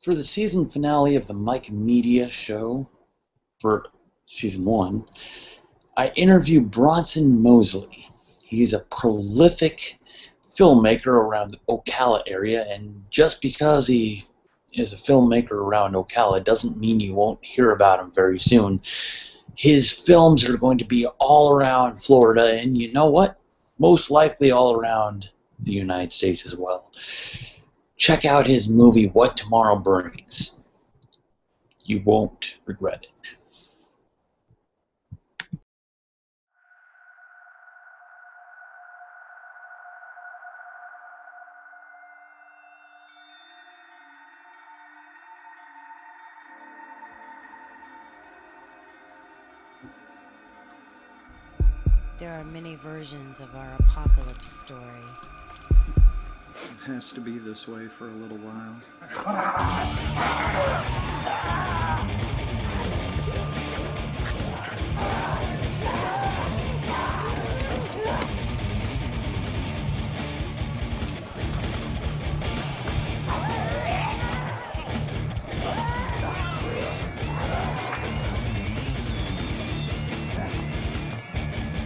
for the season finale of the Myk Media show for season 1, I interview Bronson Mosley. He's a prolific filmmaker around the Ocala area, and just because he is a filmmaker around Ocala doesn't mean you won't hear about him very soon. His films are going to be all around Florida, and you know what? Most likely all around the United States as well. Check out his movie, What Tomorrow Brings. You won't regret it. There are many versions of our apocalypse story. It has to be this way for a little while.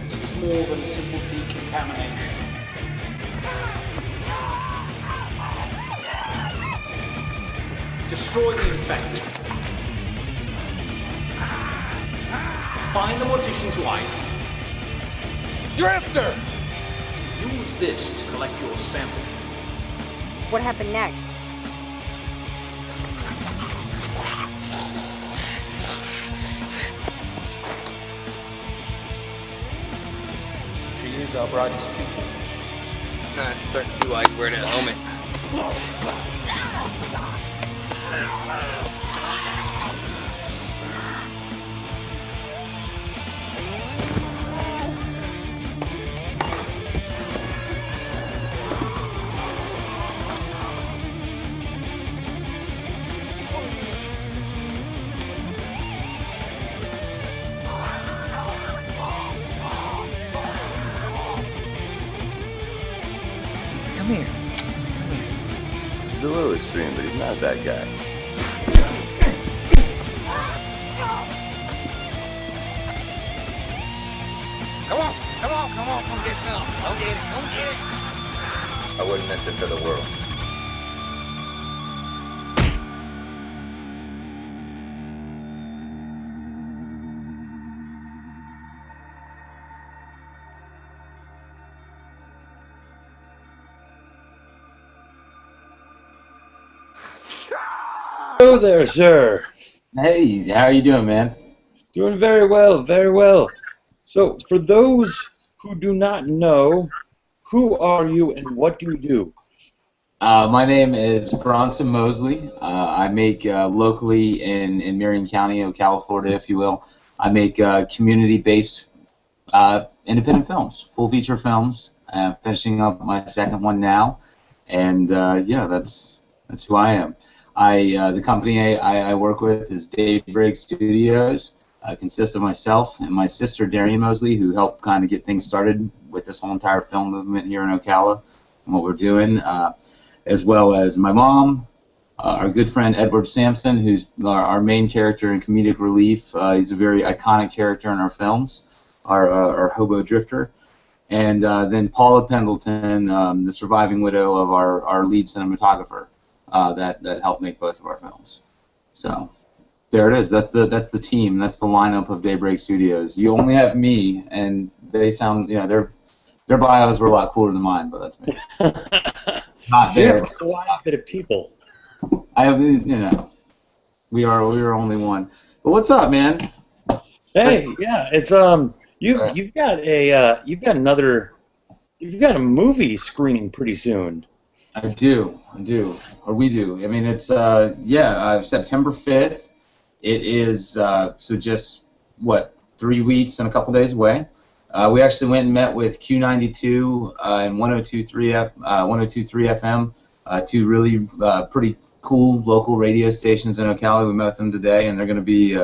This is more than a simple decontamination. Destroy the infected. Find the mortician's wife. Drifter! Use this to collect your sample. What happened next? She is our brightest pupil. I start to see why I wear that helmet. Come here. He's a little extreme, but he's not that guy. Come on, come get some. Come get it. I wouldn't miss it for the world. Hello there, sir. Hey, how are you doing, man? Doing very well, very well. So, for those who do not know, who are you and what do you do? My name is Bronson Mosley. I make locally in Marion County, Ocala, Florida, if you will. I make community-based independent films, full feature films. Finishing up my second one now, and yeah, that's who I am. The company I work with is Aeo Studios. Consists of myself and my sister Marion Mosley, who helped kind of get things started with this whole entire film movement here in Ocala and what we're doing, as well as my mom, our good friend Edward Sampson, who's our main character in comedic relief. He's a very iconic character in our films, our hobo drifter, and then Paula Pendleton, the surviving widow of our lead cinematographer, that helped make both of our films. So. There it is. That's the team. That's the lineup of Daybreak Studios. You only have me, and they sound, their bios were a lot cooler than mine, but that's me. Not You there. have quite a bit of people. I have, we are only one. But what's up, man? Hey, yeah, it's you've got a movie screening pretty soon. I do, or we do. I mean, it's September 5th. It is so just 3 weeks and a couple days away. We actually went and met with Q92 and 102.3 FM, two really pretty cool local radio stations in Ocala. We met with them today, and they're going to be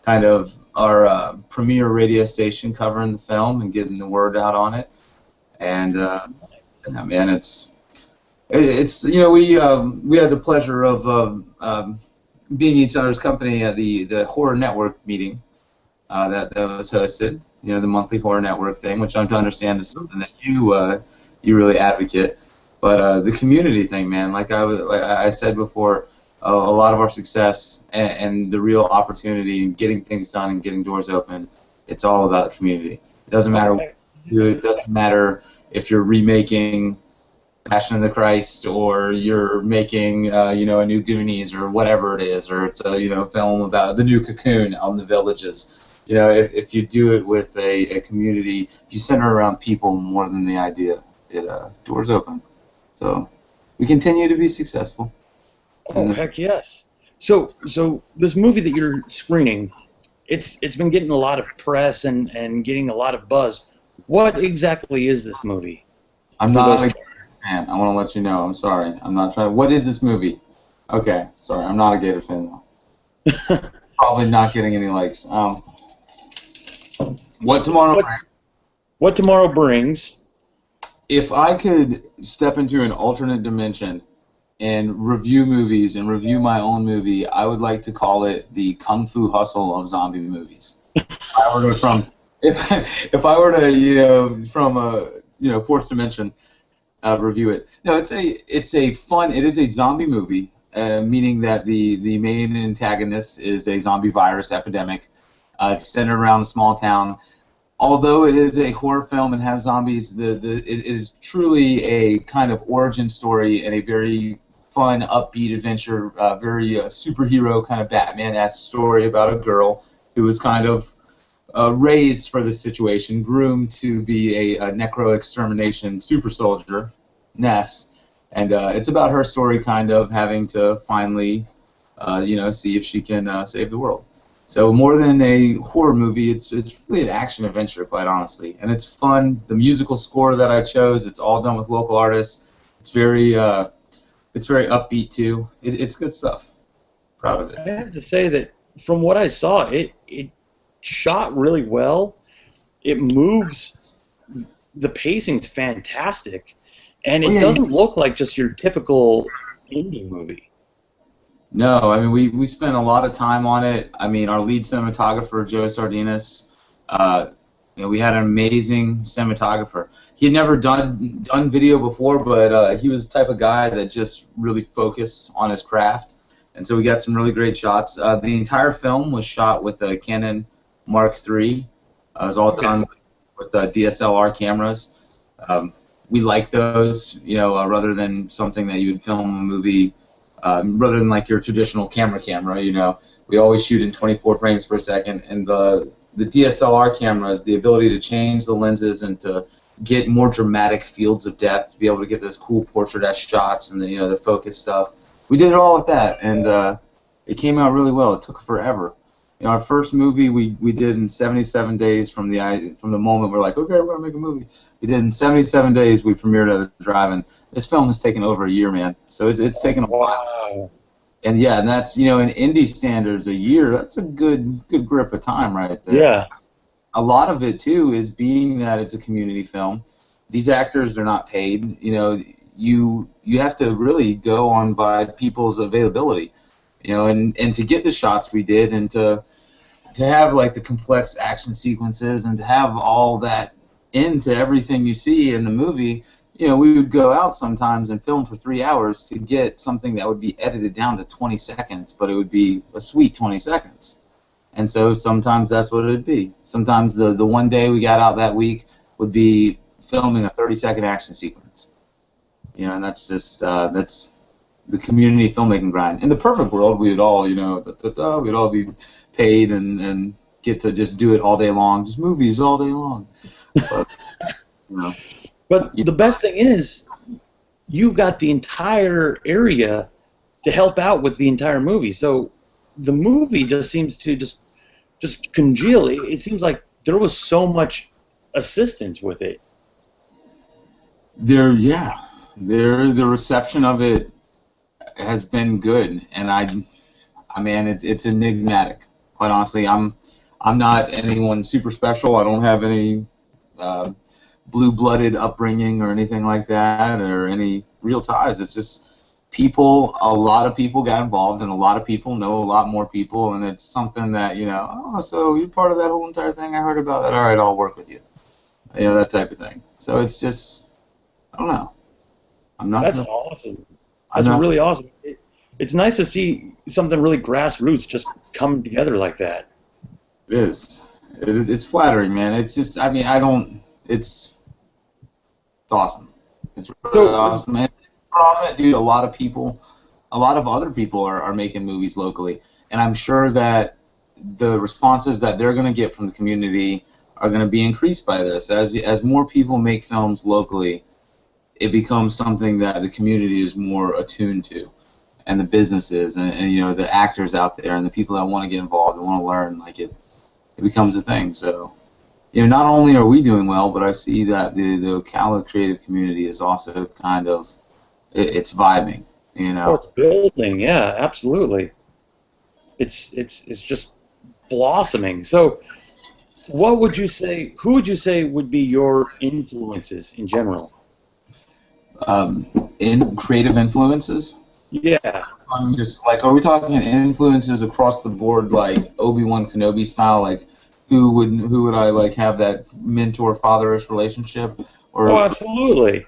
kind of our premier radio station covering the film and getting the word out on it. And man, It's we had the pleasure of being each other's company at the Horror Network meeting that was hosted. The monthly Horror Network thing, which I'm to understand is something that you really advocate. But the community thing, man, like I said before, a lot of our success and the real opportunity in getting things done and getting doors open, it's all about community. It doesn't matter what you do. It doesn't matter if you're remaking Passion of the Christ, or you're making, a new Goonies, or whatever it is, or it's a, film about the new Cocoon out in the villages. If you do it with a community, if you center around people more than the idea, doors open. So we continue to be successful. Oh, heck yes. So this movie that you're screening, it's been getting a lot of press and getting a lot of buzz. What exactly is this movie? I'm not a fan. I want to let you know. I'm sorry. I'm not trying. What is this movie? Okay. Sorry. I'm not a Gator fan, though. Probably not getting any likes. What Tomorrow Brings. If I could step into an alternate dimension and review movies and review my own movie, I would like to call it the Kung Fu Hustle of zombie movies. If I were to from a fourth dimension, review it. No, it is a zombie movie, meaning that the main antagonist is a zombie virus epidemic. It's centered around a small town. Although it is a horror film and has zombies, it is truly a kind of origin story and a very fun, upbeat adventure, very superhero kind of Batman-esque story about a girl who was kind of raised for this situation, groomed to be a necro-extermination super soldier, Ness, and it's about her story kind of having to finally, see if she can save the world. So more than a horror movie, it's really an action adventure, quite honestly, and it's fun. The musical score that I chose, it's all done with local artists. It's very upbeat too. It's good stuff. Proud of it. I have to say that from what I saw, it shot really well. It moves. The pacing's fantastic, and it doesn't look like just your typical indie movie. No, I mean we spent a lot of time on it. I mean our lead cinematographer Joe Sardinas, we had an amazing cinematographer. He had never done video before, but he was the type of guy that just really focused on his craft, and so we got some really great shots. The entire film was shot with a Canon Mark III. It was all done with DSLR cameras. We like those, rather than something that you would film a movie. Rather than like your traditional camera, we always shoot in 24 frames per second, and the DSLR cameras, the ability to change the lenses and to get more dramatic fields of depth, to be able to get those cool portrait-esque shots and the focus stuff. We did it all with that, and it came out really well. It took forever. Our first movie we did in 77 days from the moment we're like, okay, we're gonna make a movie. We did in 77 days. We premiered at the drive-in. This film has taken over a year, man. So it's taken a while. And yeah, and that's in indie standards, a year. That's a good grip of time right there. Yeah. A lot of it too is being that it's a community film. These actors, they're not paid. You have to really go on by people's availability. And to get the shots we did, and to have like the complex action sequences, and to have all that into everything you see in the movie, we would go out sometimes and film for 3 hours to get something that would be edited down to 20 seconds, but it would be a sweet 20 seconds. And so sometimes that's what it would be. Sometimes the one day we got out that week would be filming a 30-second action sequence. And that's just that's the community filmmaking grind. In the perfect world, we would all, we'd all be paid and get to just do it all day long, just movies all day long. But, the best thing is, you got the entire area to help out with the entire movie. So the movie just seems to just congeal. It seems like there was so much assistance with it. The reception of it has been good, and it's enigmatic. Quite honestly, I'm not anyone super special. I don't have any blue-blooded upbringing or anything like that, or any real ties. It's just people, a lot of people got involved, and a lot of people know a lot more people, and it's something that, oh, so you're part of that whole entire thing? I heard about that. All right, I'll work with you. That type of thing. So it's just, I don't know. That's awesome. That's really awesome. It's nice to see something really grassroots just come together like that. It is. It's flattering, man. It's just, it's awesome. It's really awesome, man. Dude, a lot of other people are making movies locally, and I'm sure that the responses that they're going to get from the community are going to be increased by this. As more people make films locally, it becomes something that the community is more attuned to, and the businesses and the actors out there and the people that want to get involved and want to learn, like it becomes a thing. So not only are we doing well, but I see that the Ocala creative community is also kind of, it's vibing, Oh, it's building, yeah, absolutely. It's just blossoming. So who would you say would be your influences in general? In creative influences? Yeah. Just like, are we talking influences across the board, like Obi-Wan Kenobi style? Like, who would I like have that mentor-fatherish relationship? Or absolutely.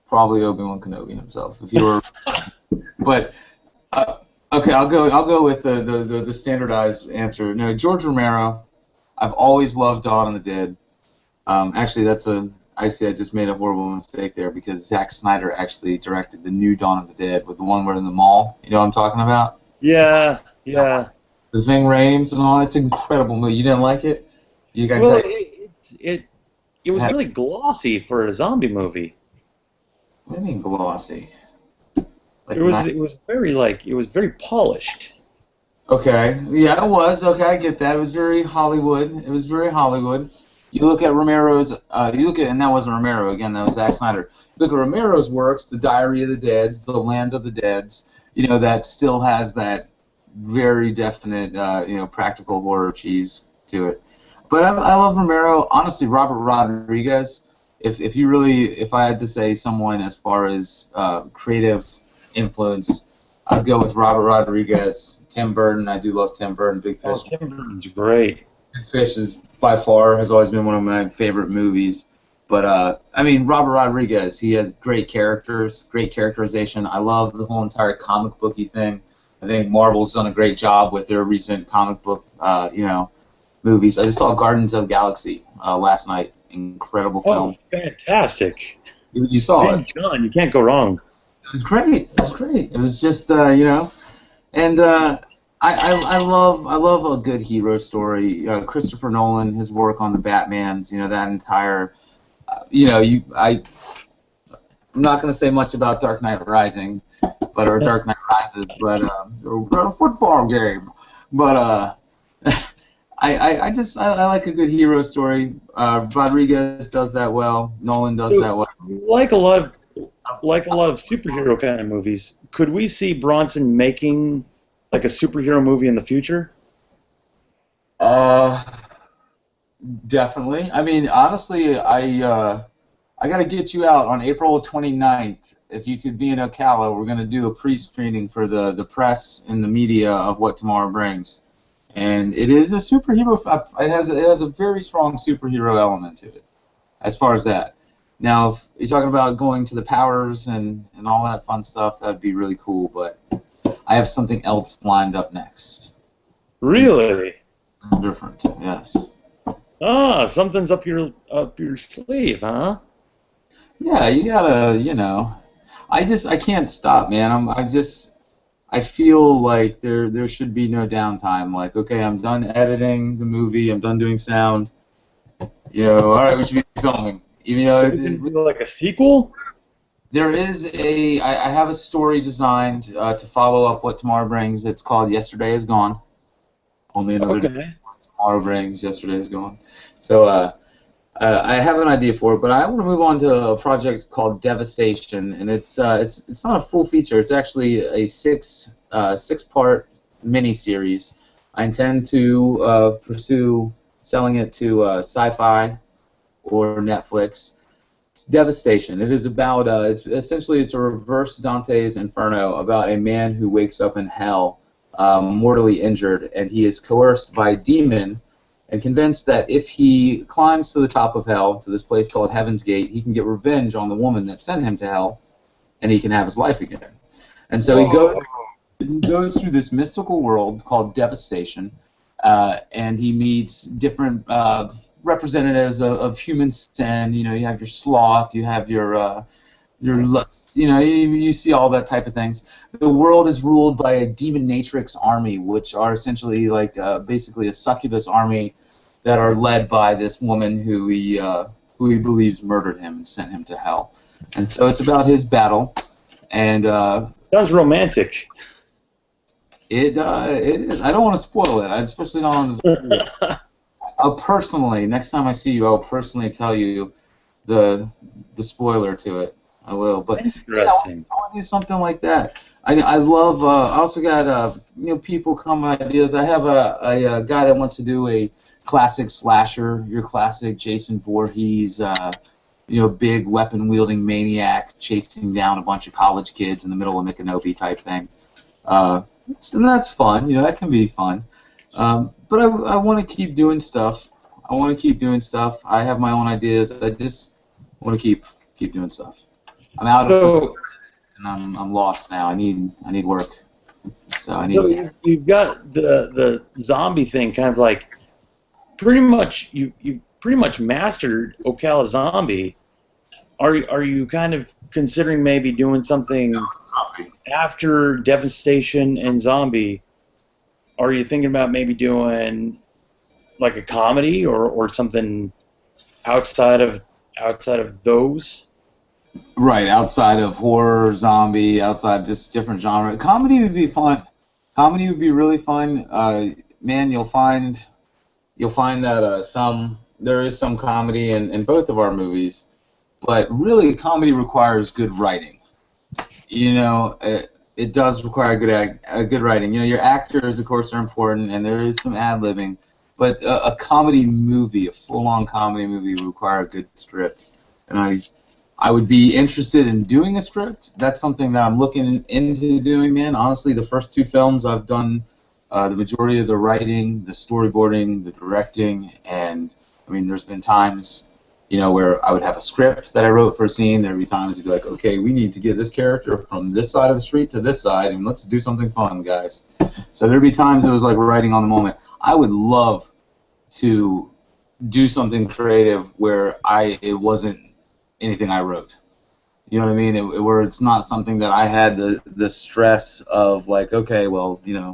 Probably Obi-Wan Kenobi himself, if you were. But okay, I'll go with the standardized answer. No, George Romero. I've always loved Dawn of the Dead. Actually, I just made a horrible mistake there, because Zack Snyder actually directed the new Dawn of the Dead, with the one where in the mall. You know what I'm talking about? Yeah. The Ving Rhames and all. It's an incredible movie. You didn't like it? It was really glossy for a zombie movie. What do you mean glossy? Like it was very polished. Okay, yeah, it was. Okay, I get that. It was very Hollywood. You look at Romero's, and that wasn't Romero, again, that was Zack Snyder. You look at Romero's works, The Diary of the Dead, The Land of the Dead, that still has that very definite, practical horror cheese to it. But I love Romero. Honestly, Robert Rodriguez, if I had to say someone as far as creative influence, I'd go with Robert Rodriguez. Tim Burton, I do love Tim Burton, Big Fish. Oh, Tim Burton's great. Big Fish is by far has always been one of my favorite movies. But Robert Rodriguez, he has great characters, great characterization. I love the whole entire comic booky thing. I think Marvel's done a great job with their recent comic book, movies. I just saw Guardians of the Galaxy last night. Incredible film. Oh, fantastic! You saw it. John, you can't go wrong. It was great. It was just and I love a good hero story. Christopher Nolan, his work on the Batmans, that entire, I'm not going to say much about Dark Knight Rising, or Dark Knight Rises, but a football game. But I like a good hero story. Rodriguez does that well. Nolan does that well. Like a lot of superhero kind of movies, could we see Bronson making like a superhero movie in the future? Definitely. Honestly, I got to get you out on April 29th. If you could be in Ocala, we're going to do a pre-screening for the press and the media of What Tomorrow Brings. And it is a superhero. It has a very strong superhero element to it, as far as that. Now, if you're talking about going to the powers and all that fun stuff, that'd be really cool. But I have something else lined up next. Really? Different, yes. Ah, something's up your sleeve, huh? Yeah, you gotta, I can't stop, man. I feel like there should be no downtime. Like, okay, I'm done editing the movie. I'm done doing sound. All right, we should be filming. Even though is it like a sequel? There is I have a story designed to follow up What Tomorrow Brings. It's called Yesterday Is Gone. Only another day. What Tomorrow Brings, Yesterday Is Gone. So I have an idea for it, but I want to move on to a project called Devastation, and it's not a full feature. It's actually a six-part mini-series. I intend to pursue selling it to Sci-Fi or Netflix. Devastation. It is about it's essentially it's a reverse Dante's Inferno about a man who wakes up in hell, mortally injured, and he is coerced by a demon and convinced that if he climbs to the top of hell, to this place called Heaven's Gate, he can get revenge on the woman that sent him to hell, and he can have his life again. And so he goes through this mystical world called Devastation, and he meets different representatives of human sin. You know, you have your sloth, you have your you know, you see all that type of things. The world is ruled by a demonatrix army, which are essentially like basically a succubus army that are led by this woman who he believes murdered him and sent him to hell. And so it's about his battle. And sounds romantic. It is. I don't want to spoil it. I especially don't. I'll personally, next time I see you, I'll personally tell you the spoiler to it. I will, but interesting. I want to do something like that. I love. I also got you know, people come with ideas. I have a guy that wants to do a classic slasher, your classic Jason Voorhees, you know, big weapon wielding maniac chasing down a bunch of college kids in the middle of Micanopy type thing. So that's fun. You know, that can be fun. But I want to keep doing stuff. I have my own ideas. I just want to keep doing stuff. I'm out of and I'm lost now. I need work. So I need. So you've got the zombie thing kind of like pretty much you've pretty much mastered Ocala Zombie. Are you kind of considering maybe doing something after Devastation and Zombie? Are you thinking about maybe doing like a comedy or something outside of those? Right, outside of horror, zombie, outside just different genre. Comedy would be fun. Comedy would be really fun. Man, you'll find that there is some comedy in both of our movies, but really comedy requires good writing. You know, it does require good writing. You know, your actors, of course, are important, and there is some ad-libbing, but a comedy movie, a full-on comedy movie, would require a good script. And I would be interested in doing a script. That's something that I'm looking into doing, man. Honestly, the first two films I've done the majority of the writing, the storyboarding, the directing, and I mean, there's been times, you know, where I would have a script that I wrote for a scene. There'd be times you'd be like, okay, we need to get this character from this side of the street to this side, and let's do something fun, guys. So there'd be times it was like writing on the moment. I would love to do something creative where it wasn't anything I wrote. You know what I mean? Where it's not something that I had the stress of like, okay, well, you know,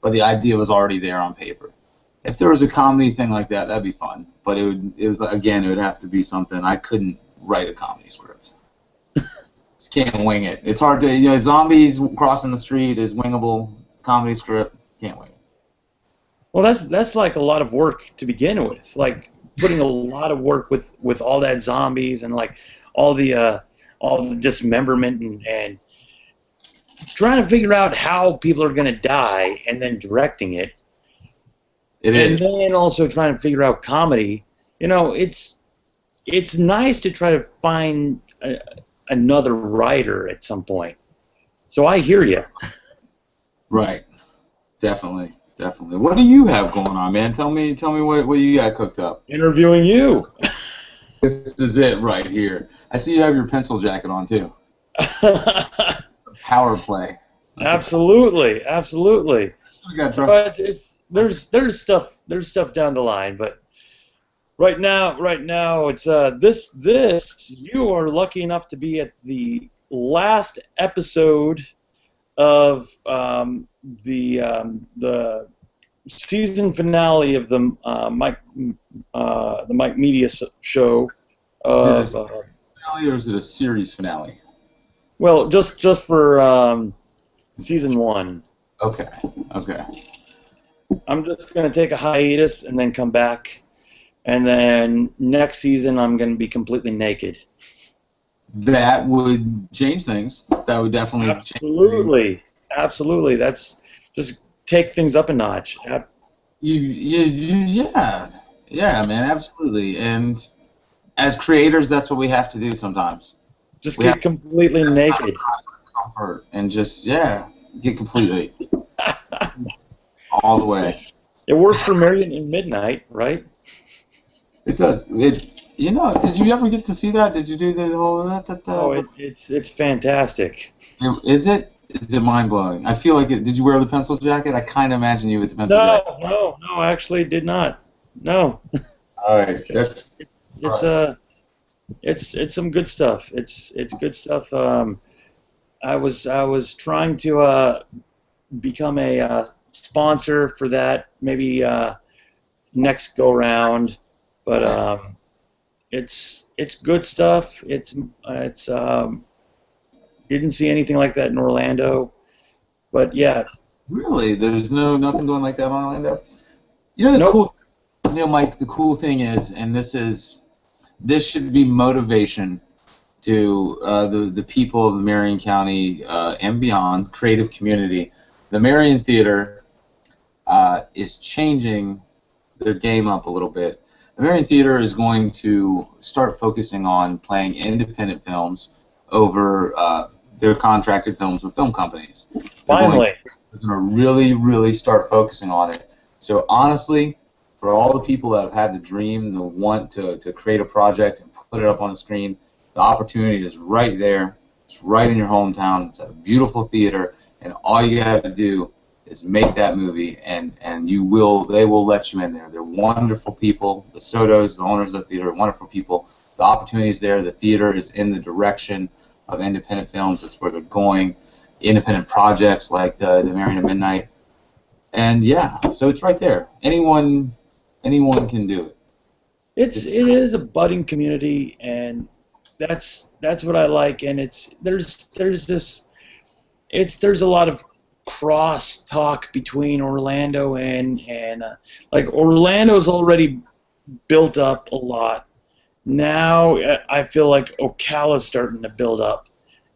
but the idea was already there on paper. If there was a comedy thing like that, that'd be fun. But it would have to be something I couldn't write a comedy script. Just can't wing it. It's hard to, you know, zombies crossing the street is wingable. Comedy script, can't wing it. Well, that's like a lot of work to begin with. Like putting a lot of work with all that zombies and like all the dismemberment and trying to figure out how people are going to die and then directing it. And then also trying to figure out comedy. You know, it's nice to try to find another writer at some point. So I hear you. Right. Definitely. What do you have going on, man? Tell me what you got cooked up. Interviewing you. This is it right here. I see you have your pencil jacket on too. Power play. Absolutely. We got trust. There's stuff down the line, but right now it's this you are lucky enough to be at the last episode of the season finale of the Myk Media show. Is it a finale or is it a series finale? Well, just for season 1. Okay. I'm just going to take a hiatus and then come back. And then next season I'm going to be completely naked. That would change things. That would definitely change. Absolutely. That's just take things up a notch. Yeah, man, absolutely. And as creators, that's what we have to do sometimes. Just We get have completely naked. comfort and just get completely all the way. It works for Marion in Midnight, right? It does. Did you ever get to see that? Did you do the whole? Oh, it's fantastic. Is it? Is it mind blowing? I feel like it. Did you wear the pencil jacket? I kind of imagine you with the pencil jacket. No, actually did not. No. All right. That's. It's some good stuff. It's good stuff. I was trying to become a sponsor for that maybe next go round, but it's good stuff. It's didn't see anything like that in Orlando, but yeah. Really, there's nothing going like that in Orlando. You know cool. Mike. The cool thing is, and this should be motivation to the people of the Marion County and beyond, creative community. The Marion Theater is changing their game up a little bit. The Marion Theater is going to start focusing on playing independent films over their contracted films with film companies. Finally. They're going to really, really start focusing on it. So honestly, for all the people that have had the dream, the want to create a project and put it up on the screen, the opportunity is right there. It's right in your hometown. It's a beautiful theater, and all you have to do is make that movie, and they will let you in there. They're wonderful people. The Sotos, the owners of the theater, are wonderful people. The opportunity is there. The theater is in the direction of independent films. That's where they're going. Independent projects like the Marion at Midnight. And yeah, so it's right there. Anyone can do it. It is a budding community, and that's what I like. And there's a lot of cross talk between Orlando and like Orlando's already built up a lot. Now I feel like Ocala's starting to build up,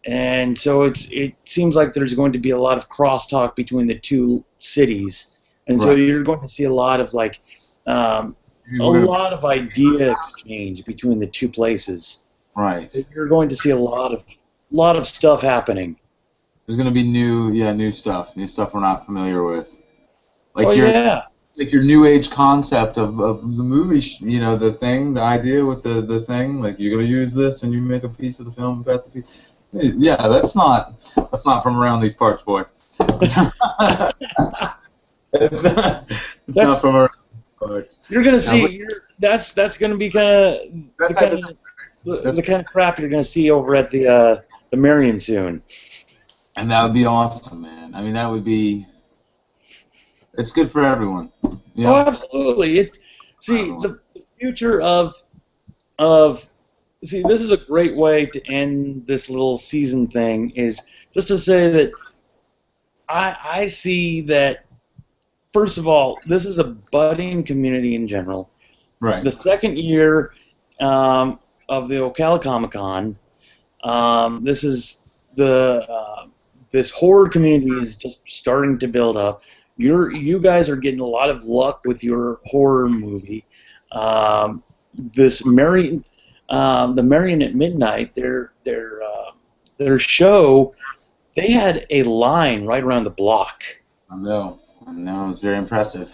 and so it seems like there's going to be a lot of cross talk between the two cities, and so you're going to see a lot of like a lot of idea exchange between the two places. Right. You're going to see a lot of stuff happening. There's going to be new stuff we're not familiar with. Like like your new age concept of the movie, the idea with the thing, like you're going to use this and you make a piece of the film, pass the piece. Yeah, that's not from around these parts, boy. It's not from around these parts. You're going to see. That's going to be kind of the kind of crap you're going to see over at the Marion soon. And that would be awesome, man. I mean, that would be. It's good for everyone. You know? Oh, absolutely. The future of this is a great way to end this little season thing, is just to say that I see that, first of all, this is a budding community in general. Right. The second year of the Ocala Comic-Con, this is this horror community is just starting to build up. You guys are getting a lot of luck with your horror movie. This Marion, the Marion at Midnight, their show, they had a line right around the block. I know, it was very impressive.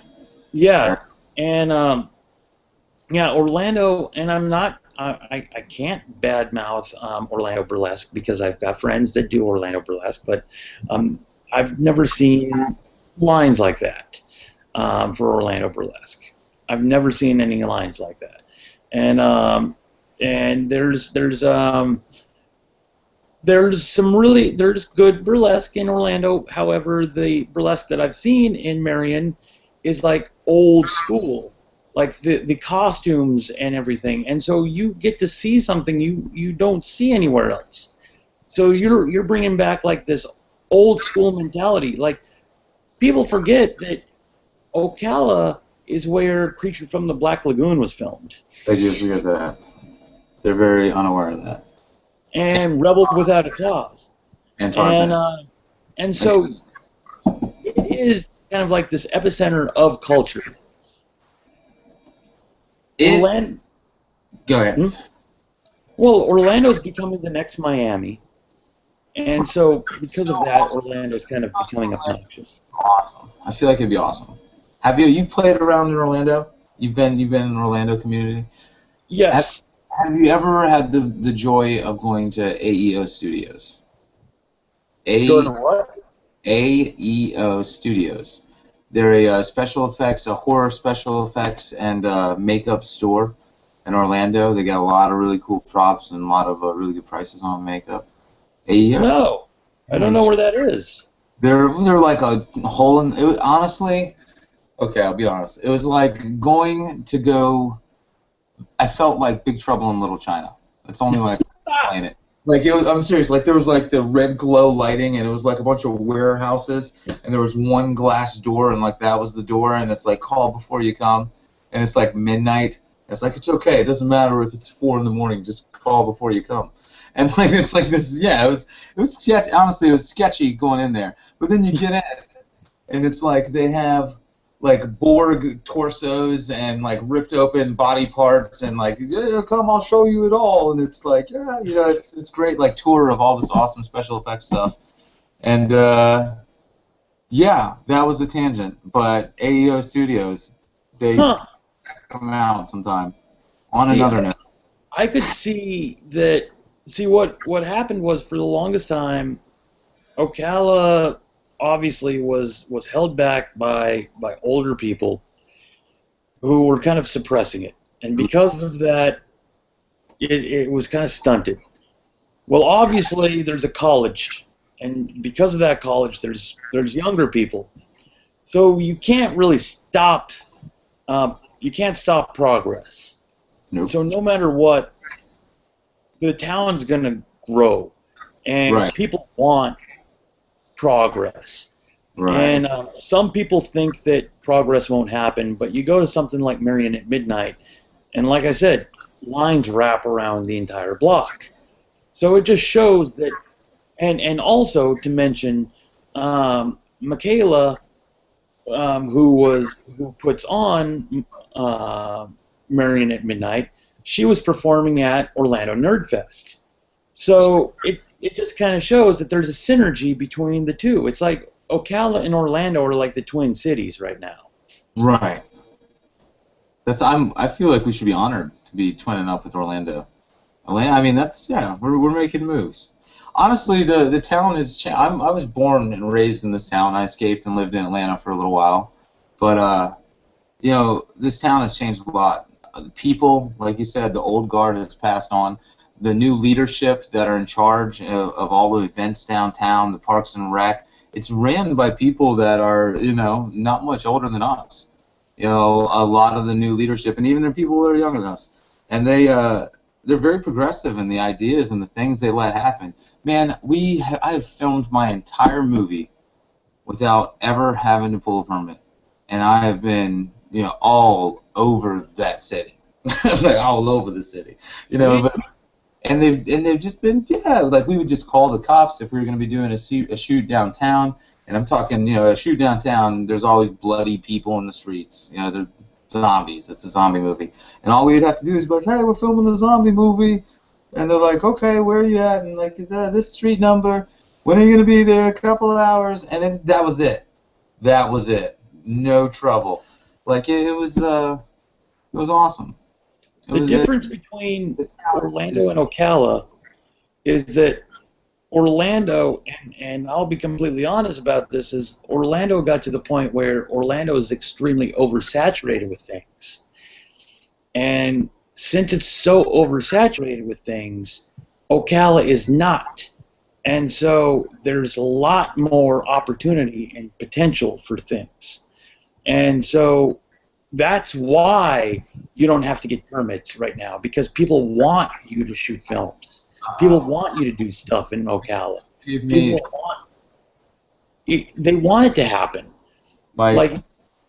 Yeah, and Orlando, and I can't badmouth Orlando Burlesque because I've got friends that do Orlando Burlesque, but I've never seen lines like that for Orlando Burlesque. I've never seen any lines like that, and there's good burlesque in Orlando. However, the burlesque that I've seen in Marion is like old school, like the costumes and everything, and so you get to see something you don't see anywhere else. So you're bringing back like this old school mentality. Like, people forget that Ocala is where Creature from the Black Lagoon was filmed. They do forget that. They're very unaware of that. And Rebel Without a Cause. And Tarzan. And so it is kind of like this epicenter of culture. Go ahead. Well, Orlando's becoming the next Miami, and so because of that, Orlando's kind of becoming obnoxious. Awesome. I feel like it'd be awesome. Have you played around in Orlando? You've been in an Orlando community? Yes. Have you ever had the joy of going to Aeo Studios? Going to what? Aeo Studios. They're a horror special effects and makeup store in Orlando. They got a lot of really cool props and a lot of really good prices on makeup. Aeo. No, I don't know where that is. They're like a hole in. It was, honestly, okay, I'll be honest. It was like going to go. I felt like Big Trouble in Little China. That's the only way I can explain it. Like it was. I'm serious. Like there was like the red glow lighting, and it was like a bunch of warehouses, and there was one glass door, and like that was the door, and it's like call before you come, and it's like midnight. It's like it's okay. It doesn't matter if it's 4 a.m. Just call before you come. And like it's like this. Yeah, it was sketchy. Honestly, it was sketchy going in there. But then you get in, and it's like they have like Borg torsos and like ripped open body parts and like yeah, come I'll show you it all, and it's like yeah, you know, it's great like tour of all this awesome special effects stuff. And yeah, that was a tangent, but Aeo Studios, they come out sometime. On another note, I could see that. See what happened was for the longest time, Ocala obviously was held back by older people who were kind of suppressing it, and because of that, it was kind of stunted. Well, obviously there's a college, and because of that college, there's younger people, so you can't really stop. You can't stop progress. Nope. So no matter what, the town's going to grow, and right. People want progress. Right. And some people think that progress won't happen, but you go to something like Marion at midnight, and like I said, lines wrap around the entire block. So it just shows that, and also to mention, Michaela, who puts on Marion at midnight, she was performing at Orlando Nerdfest. So it just kind of shows that there's a synergy between the two. It's like Ocala and Orlando are like the twin cities right now. Right. I feel like we should be honored to be twinning up with Orlando. I mean, we're making moves. Honestly, the town is. I was born and raised in this town. I escaped and lived in Atlanta for a little while, but you know, this town has changed a lot. The people, like you said, the old guard has passed on. The new leadership that are in charge of all the events downtown, the Parks and Rec, it's ran by people that are, you know, not much older than us. You know, a lot of the new leadership, and even there are people that are younger than us, and they're very progressive in the ideas and the things they let happen. Man, I have filmed my entire movie without ever having to pull a permit, and I have been, you know, all over that city, like all over the city, you know. But, and they've just been, yeah, like we would just call the cops if we were going to be doing a shoot downtown, and I'm talking, you know, a shoot downtown. There's always bloody people in the streets, you know, they're zombies. It's a zombie movie, and all we'd have to do is be like, hey, we're filming a zombie movie, and they're like, okay, where are you at? And like this street number. When are you going to be there? A couple of hours, and then that was it. That was it. No trouble. Like it was awesome. The difference between Orlando and Ocala is that Orlando, and I'll be completely honest about this, is Orlando got to the point where Orlando is extremely oversaturated with things. And since it's so oversaturated with things, Ocala is not. And so there's a lot more opportunity and potential for things. And so that's why you don't have to get permits right now, because people want you to shoot films. People want you to do stuff in Ocala. They want it to happen. Like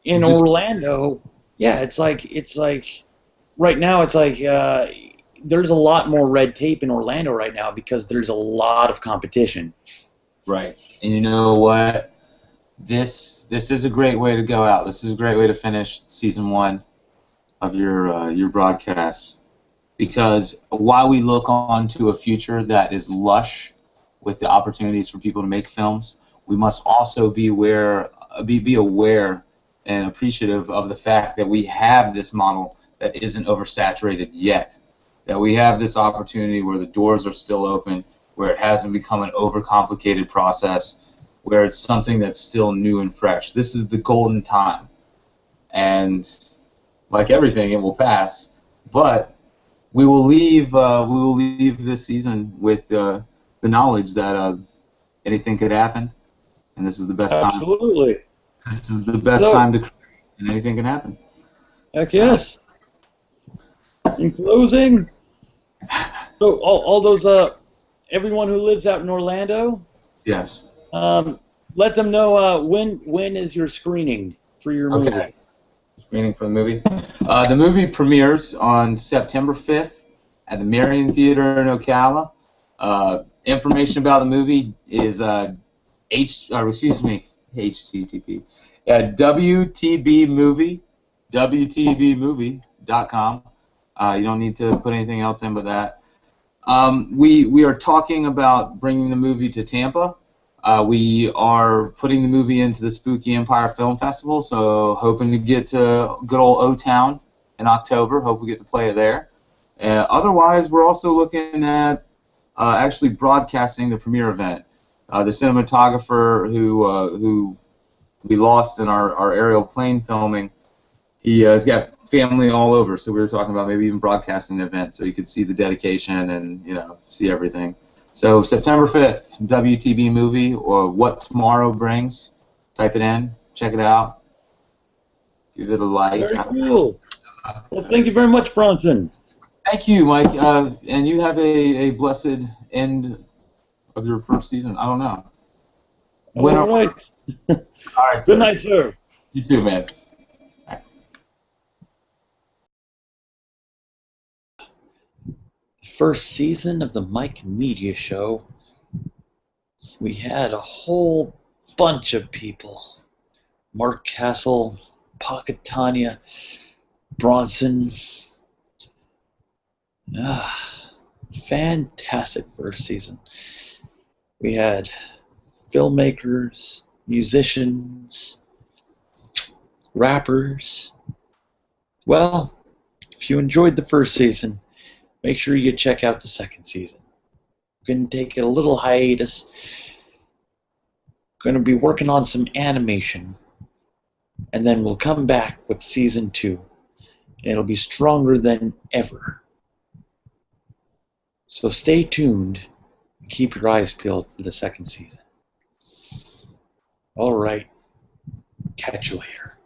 in Orlando, yeah, it's like right now it's like there's a lot more red tape in Orlando right now because there's a lot of competition. Right. And you know what? This is a great way to go out. This is a great way to finish season 1 of your broadcast. because while we look on to a future that is lush with the opportunities for people to make films, we must also be aware and appreciative of the fact that we have this model that isn't oversaturated yet, that we have this opportunity where the doors are still open, where it hasn't become an overcomplicated process, where it's something that's still new and fresh. This is the golden time, and like everything, it will pass, but we will leave this season with the knowledge that anything could happen, and this is the best time. Absolutely. This is the best time to create, and anything can happen. Heck yes. In closing, so all those everyone who lives out in Orlando, Yes. let them know when is your screening for your movie. Okay. Screening for the movie. The movie premieres on September 5th at the Marion Theater in Ocala. Information about the movie is HTTP. WTBmovie.com. You don't need to put anything else in but that. We are talking about bringing the movie to Tampa. We are putting the movie into the Spooky Empire Film Festival, so hoping to get to good old O-Town in October. Hope we get to play it there. Otherwise, we're also looking at actually broadcasting the premiere event. The cinematographer who we lost in our aerial plane filming, he's got family all over, so we were talking about maybe even broadcasting the event so you could see the dedication and see everything. So September 5th, WTB movie, or What Tomorrow Brings. Type it in, check it out, give it a like. Very cool. Well, thank you very much, Bronson. Thank you, Mike, and you have a blessed end of your first season. I don't know. All right. All right. Good night, sir. You too, man. First season of the Myk Media show, we had a whole bunch of people. Mark Castle, Pocket Tanya, Bronson. Fantastic first season. We had filmmakers, musicians, rappers. Well, if you enjoyed the first season, make sure you check out the second season. We're going to take a little hiatus. Going to be working on some animation. And then we'll come back with season 2. And it'll be stronger than ever. So stay tuned and keep your eyes peeled for the second season. All right. Catch you later.